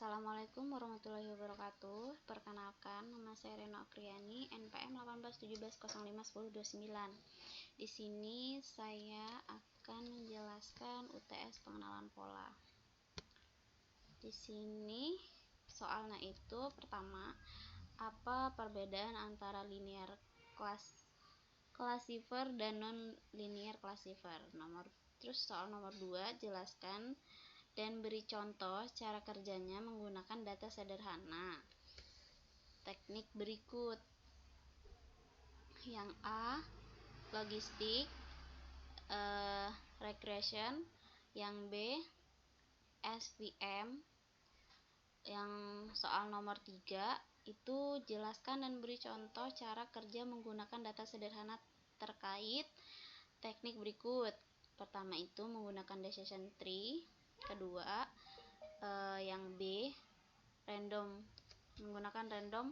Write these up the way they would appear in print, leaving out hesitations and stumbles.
Assalamualaikum warahmatullahi wabarakatuh. Perkenalkan, nama saya Reno Apriani, NPM 1817051029. Di sini saya akan menjelaskan UTS pengenalan pola. Di sini soalnya itu pertama, apa perbedaan antara linear classifier dan non-linear classifier. Terus soal nomor 2, jelaskan dan beri contoh cara kerjanya menggunakan data sederhana. Teknik berikut. Yang A, logistik, regression. Yang B, SVM. Yang soal nomor 3 itu jelaskan dan beri contoh cara kerja menggunakan data sederhana terkait teknik berikut. Pertama itu menggunakan decision tree. Kedua, yang B, menggunakan random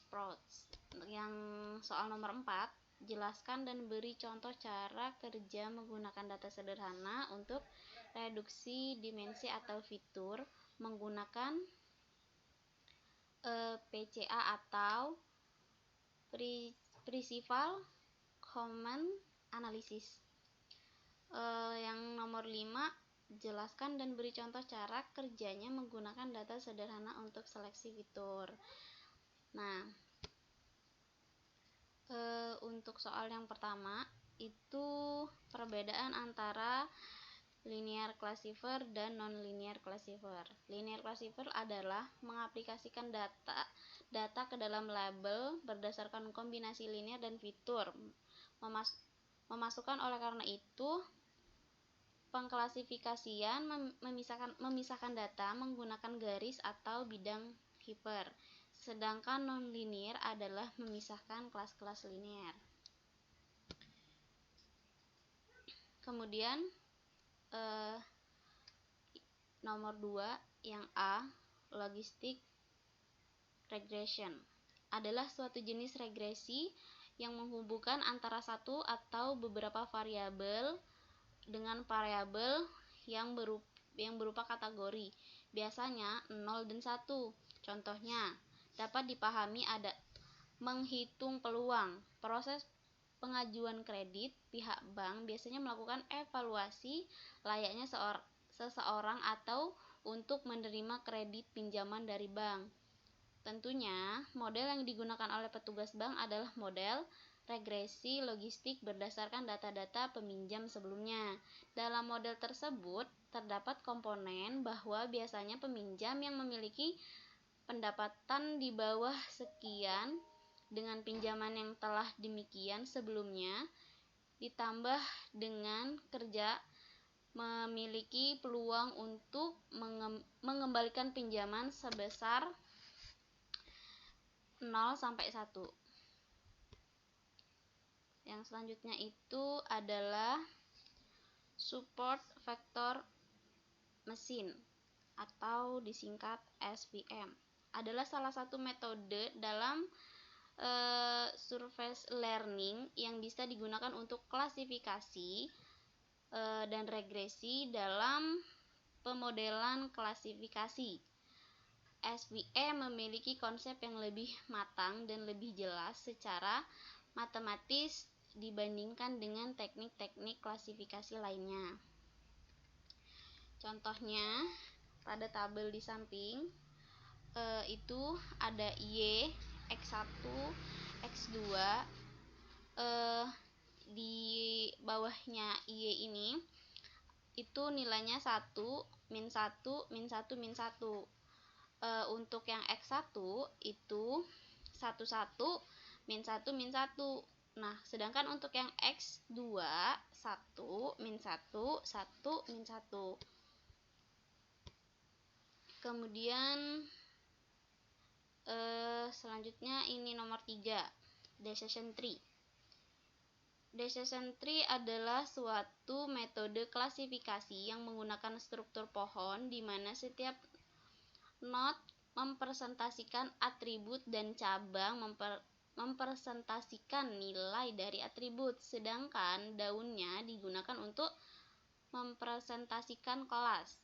approach. Yang soal nomor 4, jelaskan dan beri contoh cara kerja menggunakan data sederhana untuk reduksi dimensi atau fitur menggunakan PCA atau Principal Common Analysis. Yang nomor 5, jelaskan dan beri contoh cara kerjanya menggunakan data sederhana untuk seleksi fitur. Nah, untuk soal yang pertama itu perbedaan antara linear classifier dan non-linear classifier. Linear classifier adalah mengaplikasikan data ke dalam label berdasarkan kombinasi linear dan fitur. Memasukkan oleh karena itu pengklasifikasian memisahkan data menggunakan garis atau bidang hyper. Sedangkan non-linear adalah memisahkan kelas-kelas linear. Kemudian nomor 2 yang A, logistic regression adalah suatu jenis regresi yang menghubungkan antara satu atau beberapa variabel dengan variabel yang berupa kategori, biasanya 0 dan 1. Contohnya dapat dipahami ada menghitung peluang. Proses pengajuan kredit, pihak bank biasanya melakukan evaluasi layaknya seseorang atau untuk menerima kredit pinjaman dari bank. Tentunya, model yang digunakan oleh petugas bank adalah model regresi logistik berdasarkan data-data peminjam sebelumnya. Dalam model tersebut, terdapat komponen bahwa biasanya peminjam yang memiliki pendapatan di bawah sekian dengan pinjaman yang telah demikian sebelumnya, ditambah dengan kerja memiliki peluang untuk mengembalikan pinjaman sebesar 0 sampai 1. Yang selanjutnya itu adalah support vector machine atau disingkat SVM. Adalah salah satu metode dalam surface learning yang bisa digunakan untuk klasifikasi dan regresi dalam pemodelan klasifikasi. SVM memiliki konsep yang lebih matang dan lebih jelas secara matematis dibandingkan dengan teknik-teknik klasifikasi lainnya. Contohnya pada tabel di samping itu ada Y, X1, X2, di bawahnya Y ini itu nilainya 1, min 1, min 1, min 1. Untuk yang X1 itu 11, min 1, min 1. Nah, sedangkan untuk yang X2 1, min 1, 1, min 1. Kemudian selanjutnya ini nomor 3, decision tree. Decision tree adalah suatu metode klasifikasi yang menggunakan struktur pohon di mana setiap node mempresentasikan atribut dan cabang mempresentasikan nilai dari atribut, sedangkan daunnya digunakan untuk mempresentasikan kelas.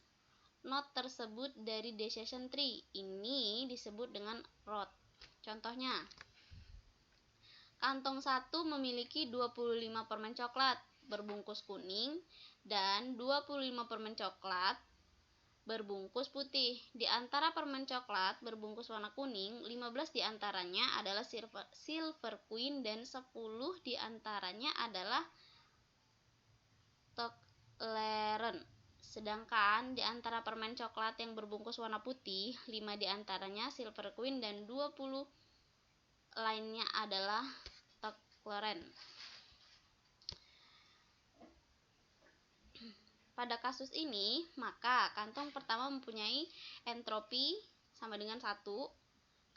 node tersebut dari decision tree. Ini disebut dengan root. Contohnya, kantong 1 memiliki 25 permen coklat berbungkus kuning dan 25 permen coklat berbungkus putih. Di antara permen coklat berbungkus warna kuning, 15 diantaranya adalah silver queen dan 10 diantaranya adalah Toblerone. Sedangkan di antara permen coklat yang berbungkus warna putih, 5 diantaranya silver queen dan 20 lainnya adalah Toblerone. Pada kasus ini, maka kantong pertama mempunyai entropi sama dengan 1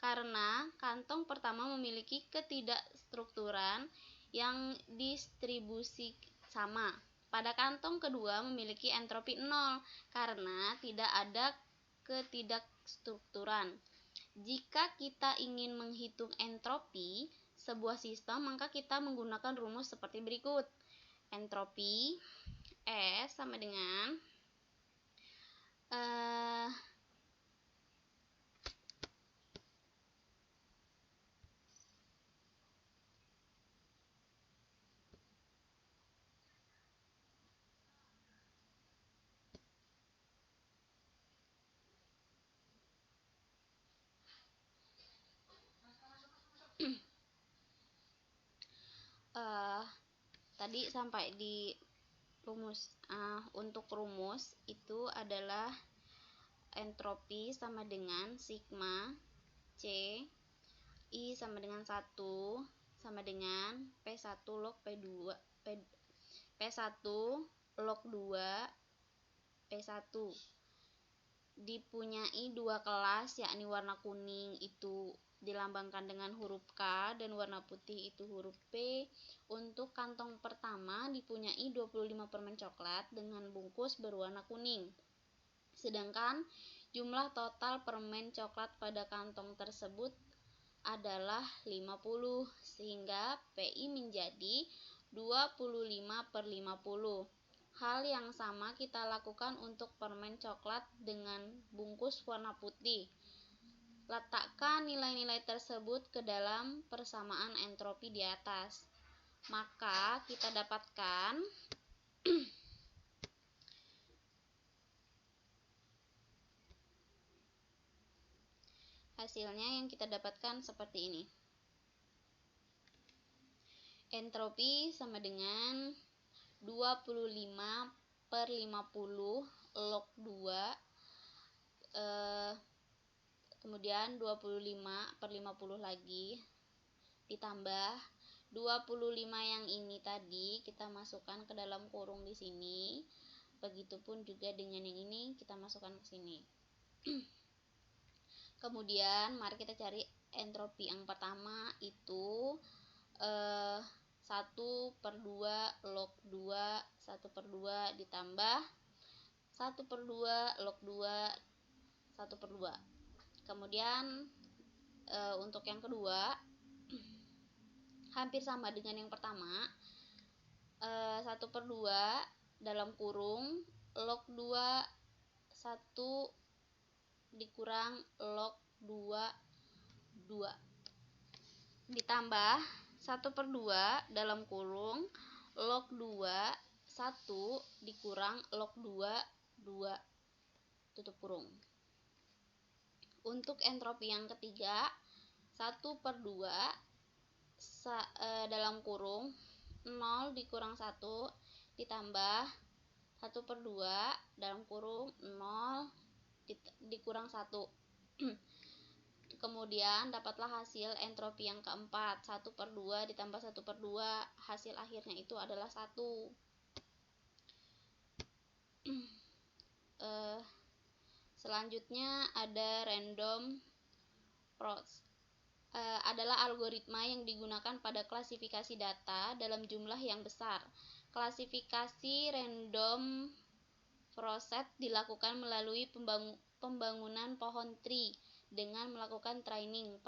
karena kantong pertama memiliki ketidakstrukturan yang distribusi sama. Pada kantong kedua memiliki entropi 0 karena tidak ada ketidakstrukturan. Jika kita ingin menghitung entropi sebuah sistem, maka kita menggunakan rumus seperti berikut. Entropi S sama dengan tadi sampai di rumus. Untuk rumus itu adalah entropi sama dengan sigma C I sama dengan 1 sama dengan P1 log P2 P1 log 2 P1. Dipunyai dua kelas, yakni warna kuning itu dilambangkan dengan huruf K dan warna putih itu huruf P. Untuk kantong pertama dipunyai 25 permen coklat dengan bungkus berwarna kuning. Sedangkan jumlah total permen coklat pada kantong tersebut adalah 50, sehingga PI menjadi 25/50. Hal yang sama kita lakukan untuk permen coklat dengan bungkus warna putih. Letakkan nilai-nilai tersebut ke dalam persamaan entropi di atas. Maka kita dapatkan hasilnya yang kita dapatkan seperti ini. Entropi sama dengan 25/50 log 2 kemudian 25/50 lagi ditambah 25 yang ini tadi kita masukkan ke dalam kurung di sini. Begitupun juga dengan yang ini kita masukkan ke sini. Kemudian mari kita cari entropi yang pertama itu 1/2 log 2 1/2 ditambah 1/2 log 2 1/2. Kemudian untuk yang kedua hampir sama dengan yang pertama, 1/2 dalam kurung log 2 1 dikurang log 2 2 ditambah 1/2 dalam kurung log 2 1 dikurang log 2 2 tutup kurung. Untuk entropi yang ketiga 1/2 dalam kurung 0 dikurang 1 ditambah 1/2 dalam kurung 0 dikurang 1. Kemudian dapatlah hasil entropi yang keempat 1/2 ditambah 1/2, hasil akhirnya itu adalah 1. Selanjutnya ada random process. Adalah algoritma yang digunakan pada klasifikasi data dalam jumlah yang besar. Klasifikasi random process dilakukan melalui pembangunan pohon tree dengan melakukan training.